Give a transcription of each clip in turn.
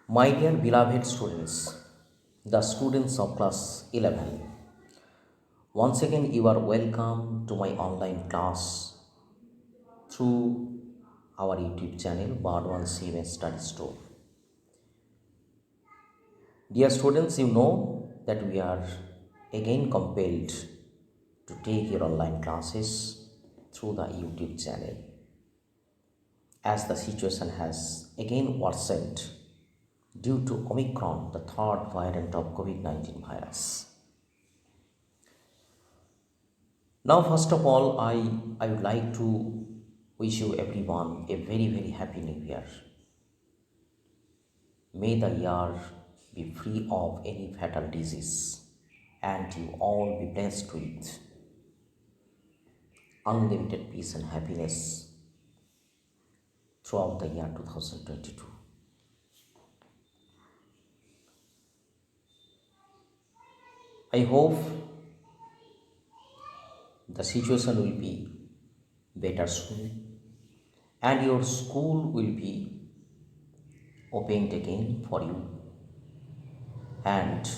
My dear beloved students, the students of class 11, once again you are welcome to my online class through our YouTube channel Bar 1 CMS Study Store. Dear students, you know that we are again compelled to take your online classes through the YouTube channel as the situation has again worsened due to Omicron, the third variant of COVID-19 virus. Now, first of all, I would like to wish you everyone a very, very happy new year. May the year be free of any fatal disease and you all be blessed with unlimited peace and happiness throughout the year 2022. I hope the situation will be better soon and your school will be opened again for you and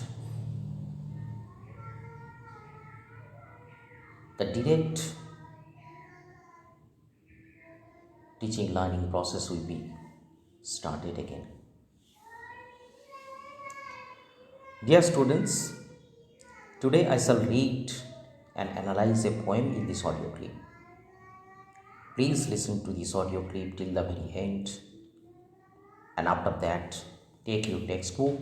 the direct teaching learning process will be started again. Dear students, today I shall read and analyze a poem in this audio clip. Please listen to this audio clip till the very end, and after that take your textbook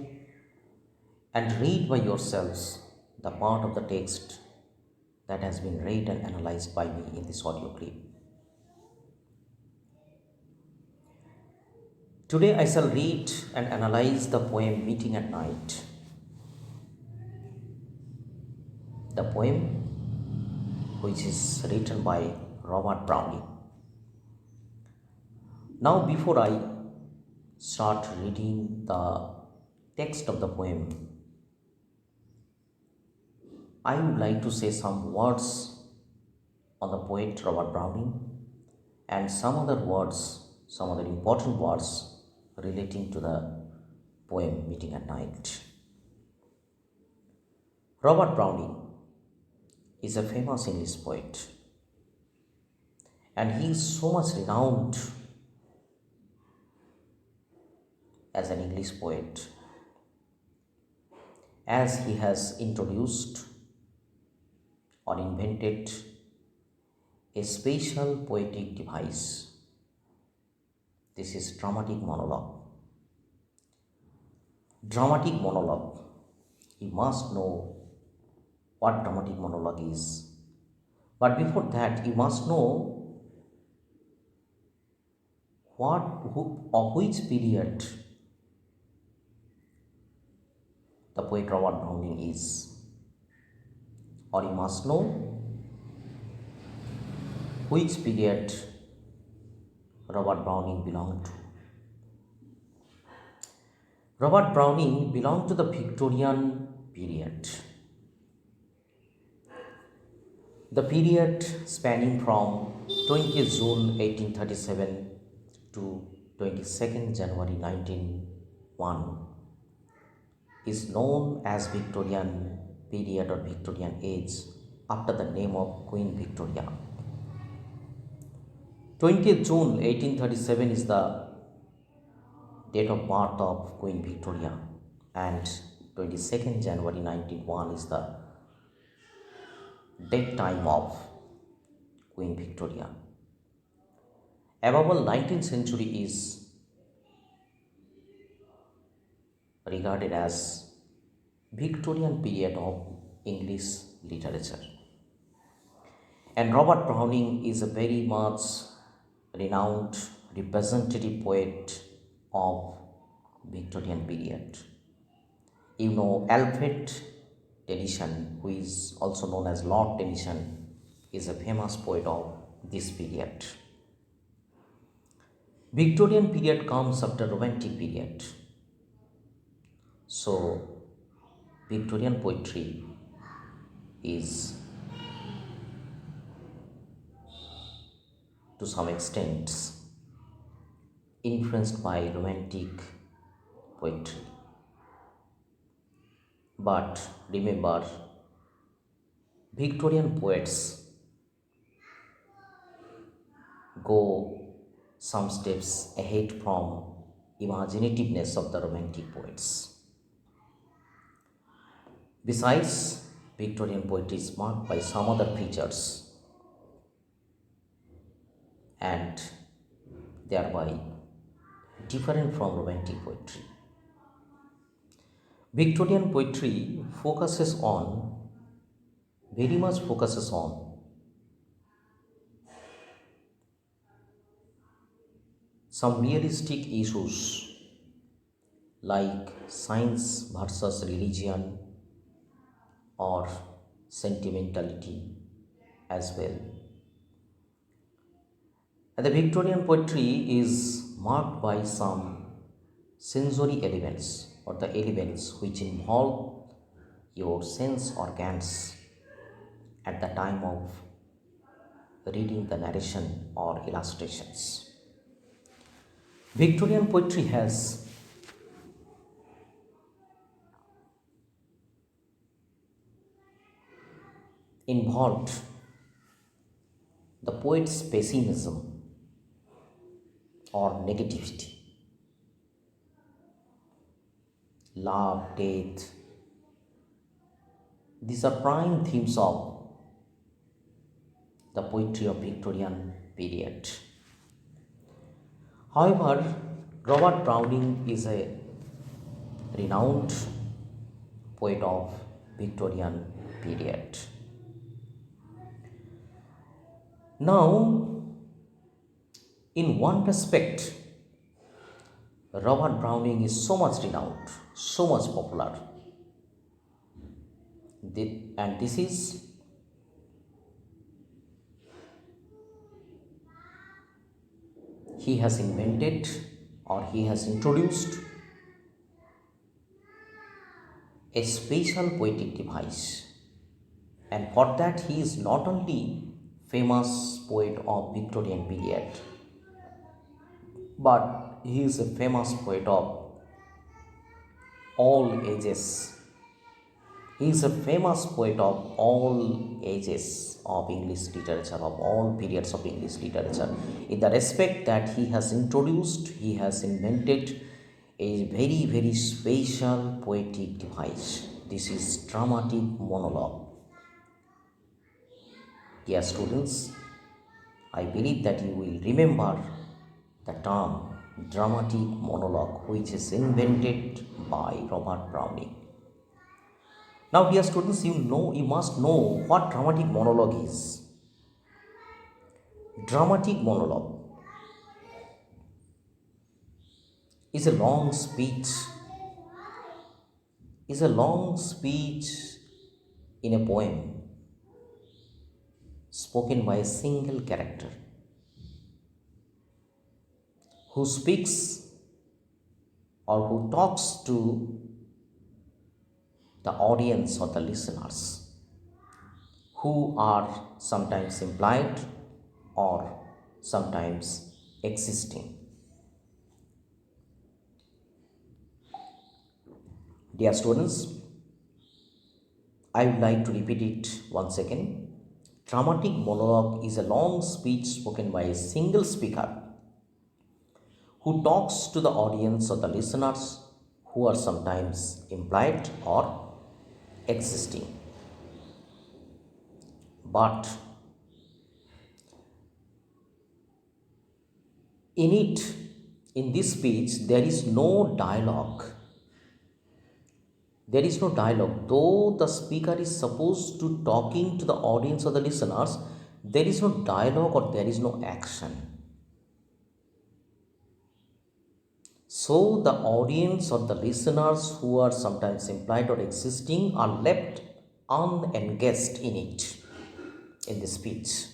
and read by yourselves the part of the text that has been read and analyzed by me in this audio clip. Today I shall read and analyze the poem Meeting at Night. The poem which is written by Robert Browning. Now, before I start reading the text of the poem, I would like to say some words on the poet Robert Browning and some other words, some other important words relating to the poem Meeting at Night. Robert Browning is a famous English poet and he is so much renowned as an English poet as he has introduced or invented a special poetic device. This is dramatic monologue. Dramatic monologue. You must know what dramatic monologue is. But before that, you must know of which period the poet Robert Browning is. Or you must know which period Robert Browning belonged to. Robert Browning belonged to the Victorian period. The period spanning from 20th June 1837 to 22nd January 1901 is known as Victorian period or Victorian age after the name of Queen Victoria. 20th June 1837 is the date of birth of Queen Victoria and 22nd January 1901 is the death time of Queen Victoria. Above all, 19th century is regarded as Victorian period of English literature. And Robert Browning is a very much renowned representative poet of Victorian period. You know, Alfred Tennyson, who is also known as Lord Tennyson, is a famous poet of this period. Victorian period comes after Romantic period. So, Victorian poetry is to some extent influenced by Romantic poetry. But remember, Victorian poets go some steps ahead from imaginativeness of the romantic poets. Besides, Victorian poetry is marked by some other features and thereby different from romantic poetry. Victorian poetry very much focuses on some realistic issues like science versus religion or sentimentality as well. And the Victorian poetry is marked by some sensory elements or the elements which involve your sense organs at the time of reading the narration or illustrations. Victorian poetry has involved the poet's pessimism or negativity, love, death. These are prime themes of the poetry of Victorian period. However, Robert Browning is a renowned poet of Victorian period. Now, in one respect, Robert Browning is so much renowned, so much popular. And this is he has invented or he has introduced a special poetic device. And for that, he is not only famous poet of Victorian period, but he is a famous poet of all ages. He is a famous poet of all ages of English literature, of all periods of English literature, in the respect that he has invented a very, very special poetic device. This is dramatic monologue. Dear students, I believe that you will remember the term dramatic monologue, which is invented by Robert Browning. Now, dear students, you must know what dramatic monologue is. Dramatic monologue is a long speech, in a poem spoken by a single character who speaks or who talks to the audience or the listeners, who are sometimes implied or sometimes existing. Dear students, I would like to repeat it once again. Dramatic monologue is a long speech spoken by a single speaker who talks to the audience or the listeners, who are sometimes implied or existing. But in this speech, there is no dialogue. There is no dialogue. Though the speaker is supposed to talking to the audience or the listeners, there is no dialogue or there is no action. So the audience or the listeners, who are sometimes implied or existing, are left unengaged in the speech.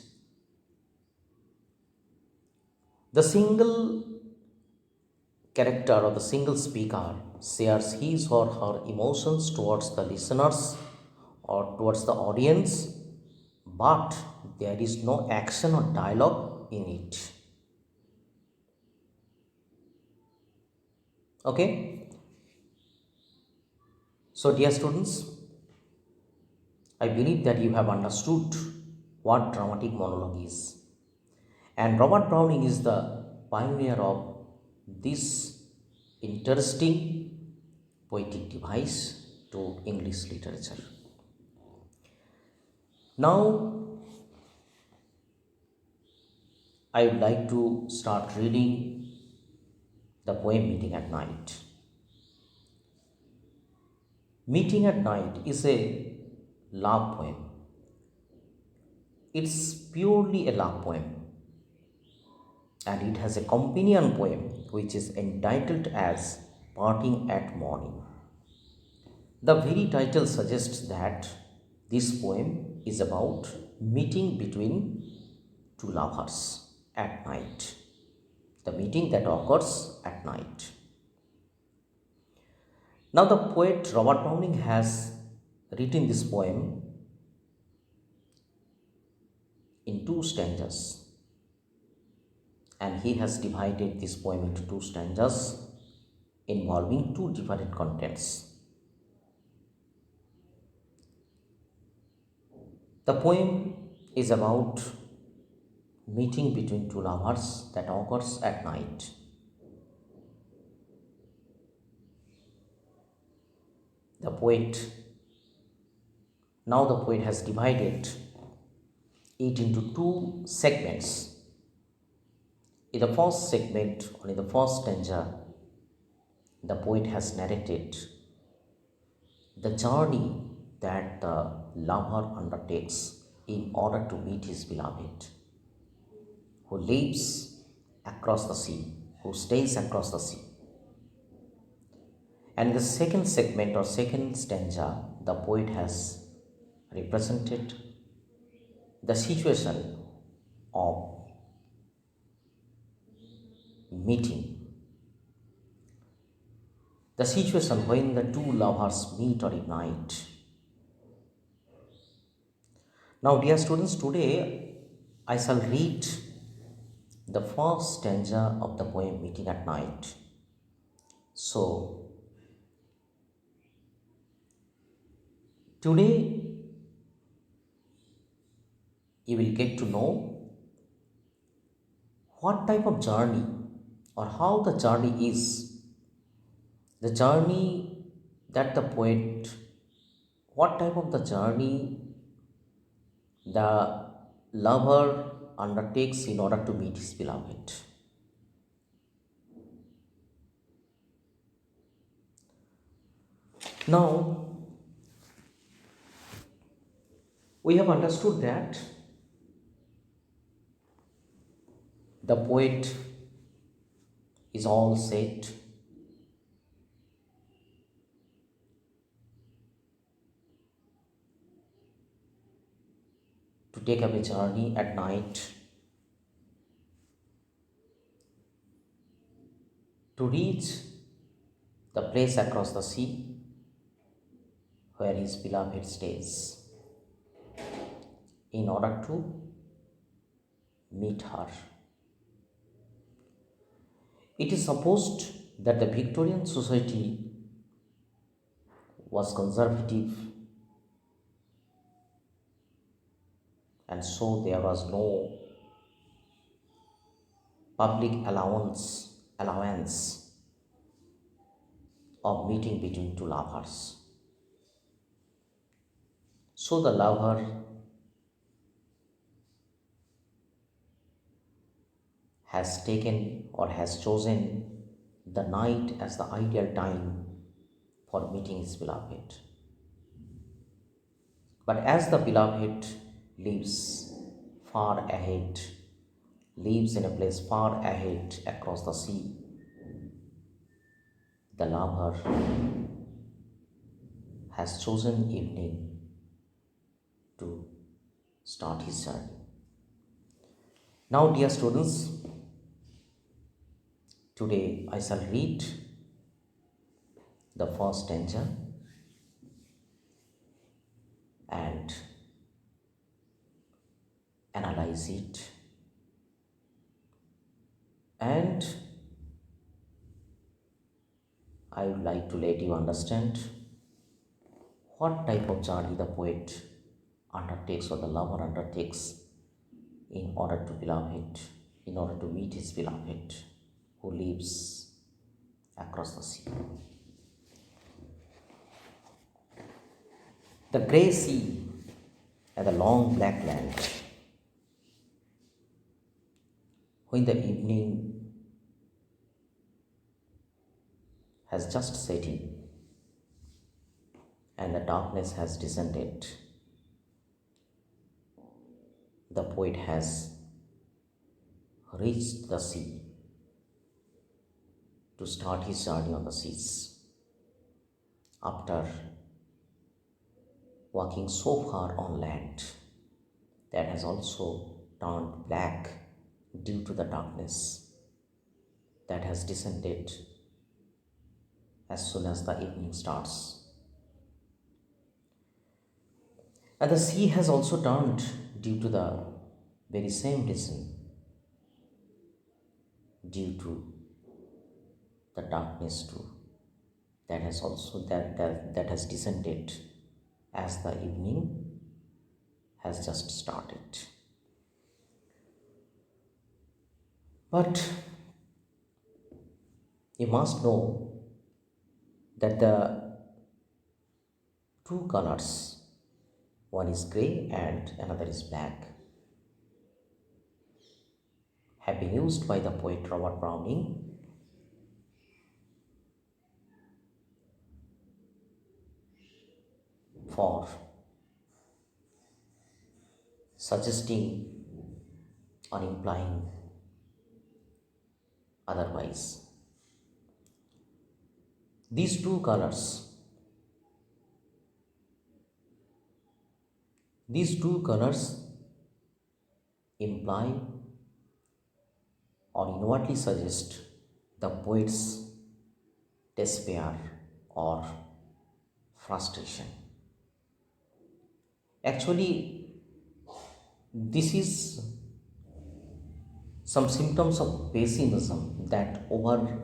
The single character or the single speaker shares his or her emotions towards the listeners or towards the audience, but there is no action or dialogue in it. Okay? So, dear students, I believe that you have understood what dramatic monologue is. And Robert Browning is the pioneer of this interesting poetic device to English literature. Now, I would like to start reading the poem Meeting at Night. Meeting at Night is a love poem. It's purely a love poem, and it has a companion poem which is entitled as Parting at Morning. The very title suggests that this poem is about meeting between two lovers at night, the meeting that occurs at night. Now, the poet Robert Browning has written this poem in two stanzas, and he has divided this poem into two stanzas involving two different contents. The poem is about meeting between two lovers that occurs at night. The poet, now the poet has divided it into two segments. In the first segment, or in the first stanza, the poet has narrated the journey that the lover undertakes in order to meet his beloved, who lives across the sea, who stays across the sea. And the second segment or second stanza, the poet has represented the situation of meeting, the situation when the two lovers meet or unite. Now, dear students, today I shall read the first stanza of the poem Meeting at Night. So, today you will get to know what type of journey or how the journey is, the journey that the poet, what type of the journey the lover undertakes in order to meet his beloved. Now, we have understood that the poet is all set to take up a journey at night to reach the place across the sea where his beloved stays in order to meet her. It is supposed that the Victorian society was conservative, and so there was no public allowance of meeting between two lovers. So the lover has taken or has chosen the night as the ideal time for meeting his beloved. But as the beloved lives far ahead, lives in a place far ahead across the sea, the lover has chosen evening to start his journey. Now, dear students, today I shall read the first stanza and analyze it, and I would like to let you understand what type of journey the poet undertakes or the lover undertakes in order to beloved, in order to meet his beloved who lives across the sea. The grey sea and the long black land, when the evening has just set in and the darkness has descended, the poet has reached the sea to start his journey on the seas. After walking so far on land that has also turned black due to the darkness that has descended as soon as the evening starts. And the sea has also turned due to the very same reason, due to the darkness too, that has descended as the evening has just started. But you must know that the two colors, one is grey and another is black, have been used by the poet Robert Browning for suggesting or implying otherwise. These two colors, these two colors imply or inwardly suggest the poet's despair or frustration. Actually, this is some symptoms of pessimism that overshadows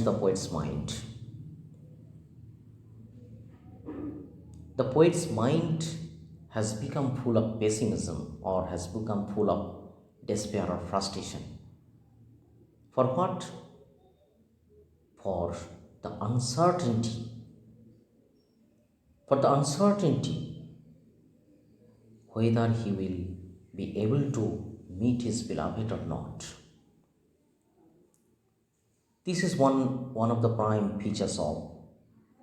the poet's mind. The poet's mind has become full of pessimism or has become full of despair or frustration. For what? For the uncertainty. For the uncertainty whether he will be able to meet his beloved or not. This is one of the prime features of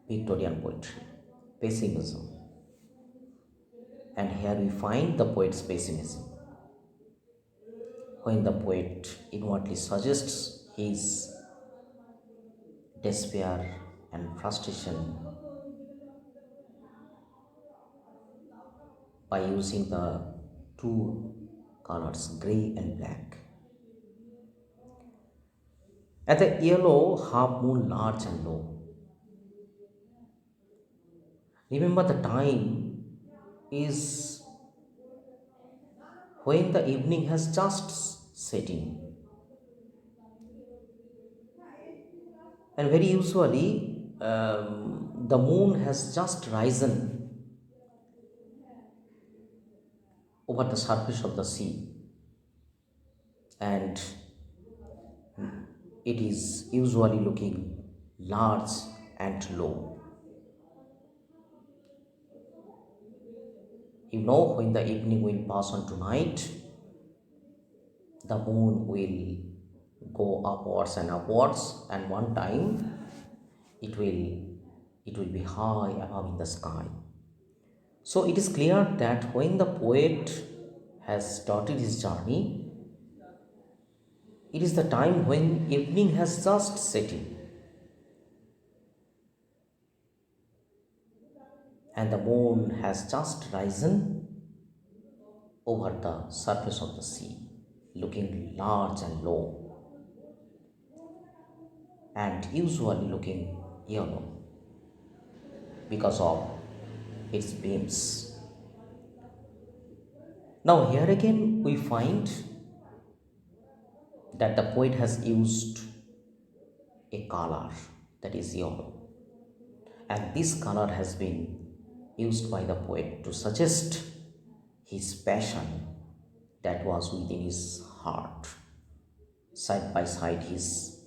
Victorian poetry, pessimism. And here we find the poet's pessimism. When the poet inwardly suggests his despair and frustration by using the two colors, grey and black. At the yellow half moon large and low. Remember, the time is when the evening has just set in. And very usually, the moon has just risen over the surface of the sea, and it is usually looking large and low. You know, when the evening will pass on to night, the moon will go upwards and upwards, and one time it will be high above in the sky. So it is clear that when the poet has started his journey, it is the time when evening has just set in and the moon has just risen over the surface of the sea, looking large and low, and usually looking yellow because of its beams. Now, here again, we find that the poet has used a color that is yellow. And this color has been used by the poet to suggest his passion that was within his heart, side by side his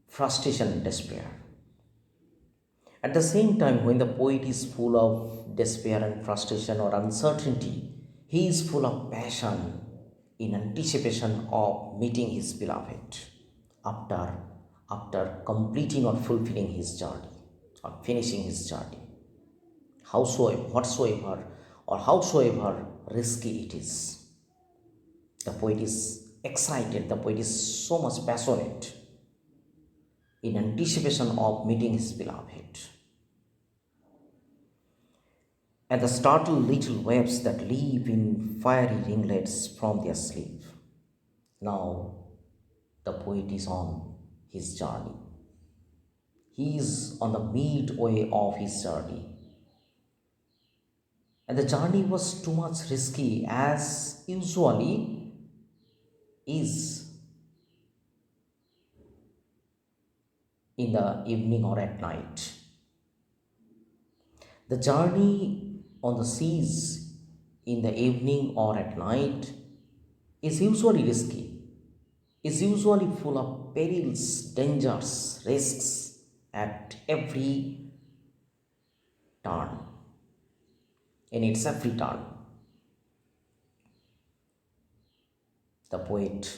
frustration and despair. At the same time, when the poet is full of despair and frustration or uncertainty, he is full of passion in anticipation of meeting his beloved after, after completing or fulfilling his journey or finishing his journey, howsoever, whatsoever, or howsoever risky it is. The poet is excited, the poet is so much passionate in anticipation of meeting his beloved. And the startled little waves that leap in fiery ringlets from their sleep. Now the poet is on his journey. He is on the midway of his journey. And the journey was too much risky, as usually is in the evening or at night. The journey on the seas in the evening or at night is usually risky, is usually full of perils, dangers, risks at every turn, in its every turn. The poet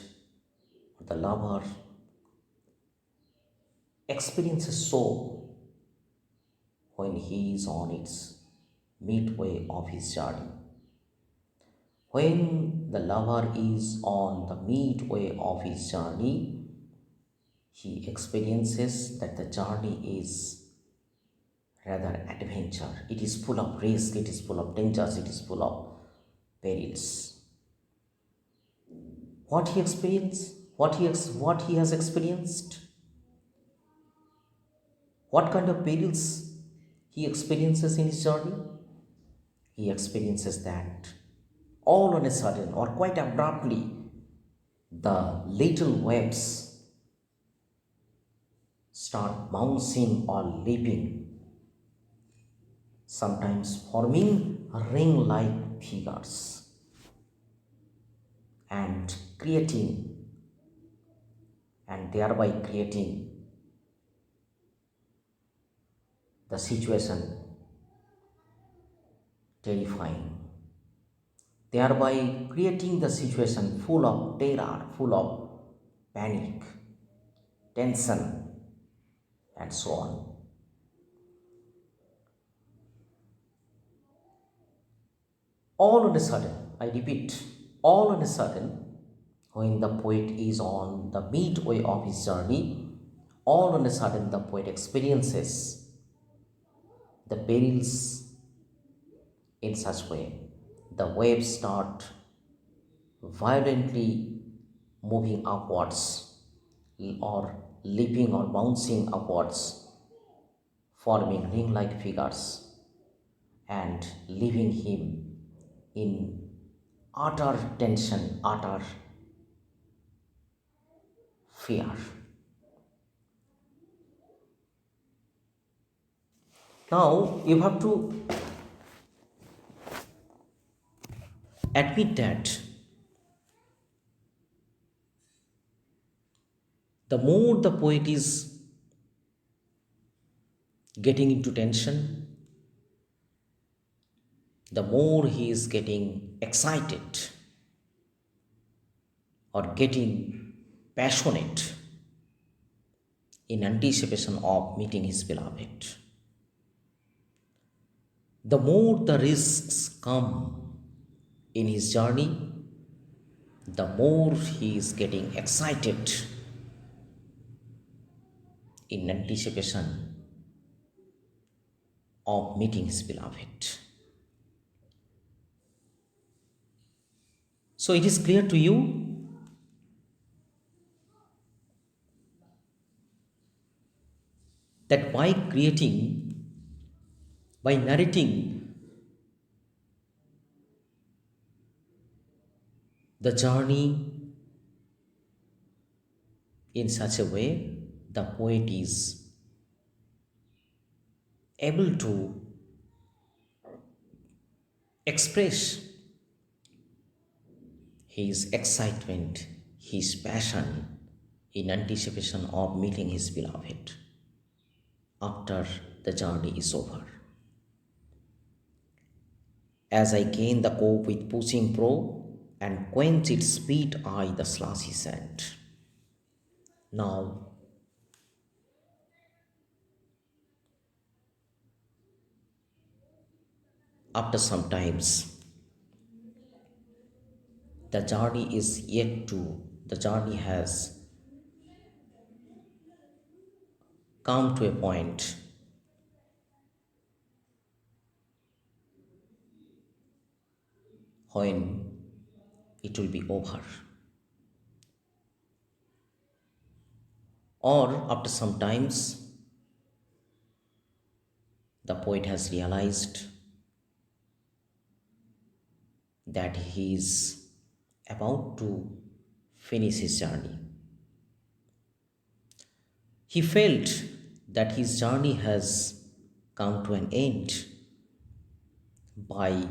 or the lover experiences so when he is on its midway of his journey. When the lover is on the midway of his journey, he experiences that the journey is rather adventure. It is full of risk, it is full of dangers, it is full of perils. What he experienced, what he has experienced, what kind of perils he experiences in his journey? He experiences that all on a sudden or quite abruptly, the little waves start bouncing or leaping, sometimes forming ring like figures and creating and thereby creating the situation terrifying, thereby creating the situation full of terror, full of panic, tension, and so on. All on a sudden, I repeat, all on a sudden, when the poet is on the midway of his journey, all on a sudden the poet experiences the perils in such way. The waves start violently moving upwards or leaping or bouncing upwards, forming ring-like figures and leaving him in utter tension, utter fear. Now you have to admit that the more the poet is getting into tension, the more he is getting excited or getting passionate in anticipation of meeting his beloved. The more the risks come in his journey, the more he is getting excited in anticipation of meeting his beloved. So it is clear to you that by creating, by narrating the journey in such a way the poet is able to express his excitement, his passion in anticipation of meeting his beloved after the journey is over. As I gain the cove with pushing pro and quench its speed I the slashy sand. Now, after some times, the journey has come to a point when it will be over. Or after some times, the poet has realized that he is about to finish his journey. He felt that his journey has come to an end by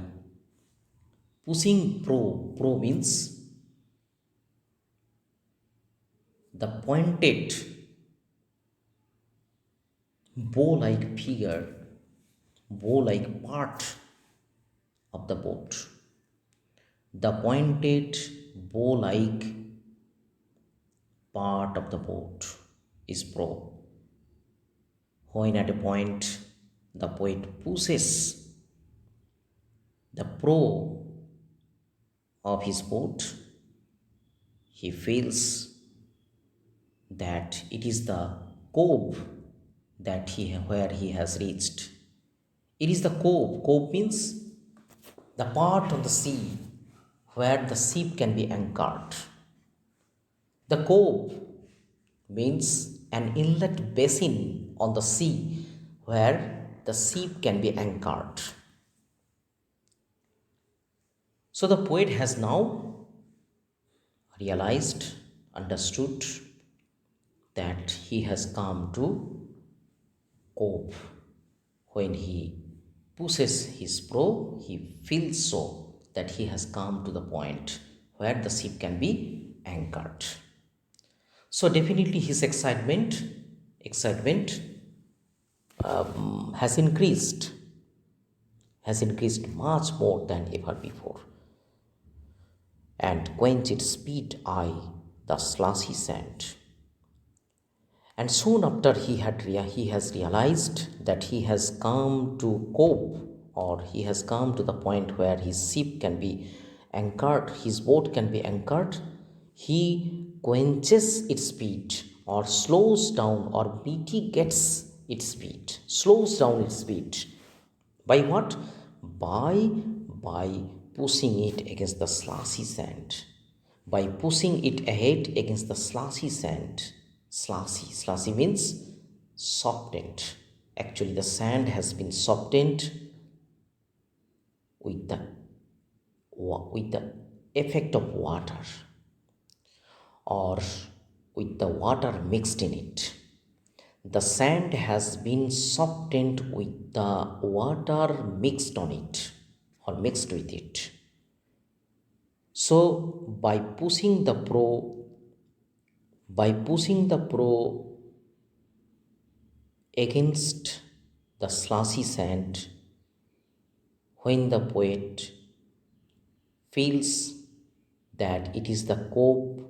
pushing pro. Pro means the pointed bow like figure, bow like part of the boat. The pointed bow like part of the boat is pro. When at a point the poet pushes the prow of his boat, he feels that it is the cove where he has reached. It is the cove. Cove means the part of the sea where the ship can be anchored. The cove means an inlet basin on the sea where the ship can be anchored. So the poet has now realized, understood that he has come to cove. When he pushes his prow, he feels so that he has come to the point where the ship can be anchored. So definitely his excitement has increased much more than ever before. And quench its speed I the slashy sand. And soon after he has realized that he has come to cope, or he has come to the point where his ship can be anchored, his boat can be anchored, he quenches its speed or slows down or mitigates its speed, slows down its speed. By what? By pushing it against the slashy sand. By pushing it ahead against the slashy sand. Slashy means softened. Actually, the sand has been softened with the effect of water, or with the water mixed in it. The sand has been softened with the water mixed on it, or mixed with it. So by pushing the pro against the slashy sand, when the poet feels that it is the cove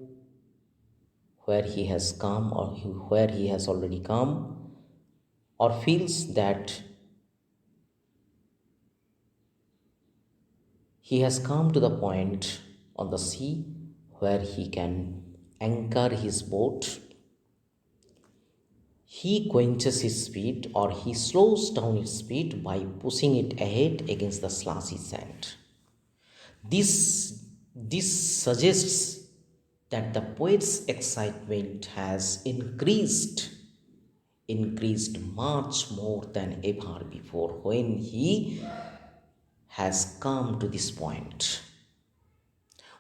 where he has come, or where he has already come, or feels that he has come to the point on the sea where he can anchor his boat, he quenches his speed, or he slows down its speed by pushing it ahead against the slashy sand. This suggests that the poet's excitement has increased much more than ever before when he has come to this point.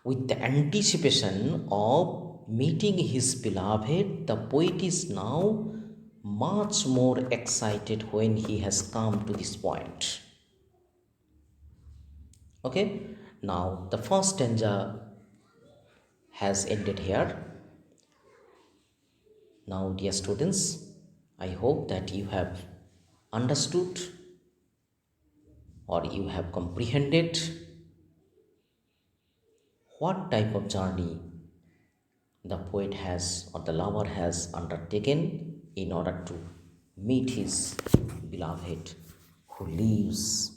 With the anticipation of meeting his beloved, the poet is now much more excited when he has come to this point. Okay, now the first stanza has ended here. Now, dear students, I hope that you have understood or you have comprehended what type of journey the poet has or the lover has undertaken in order to meet his beloved who lives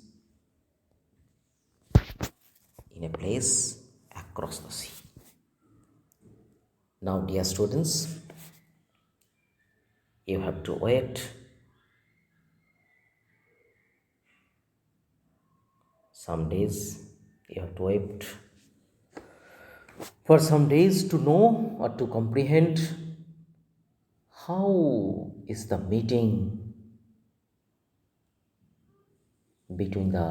in a place across the sea. Now, dear students, you have to wait some days, you have to wait for some days to know or to comprehend how is the meeting between the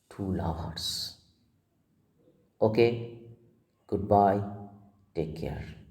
two lovers. Okay, goodbye, take care.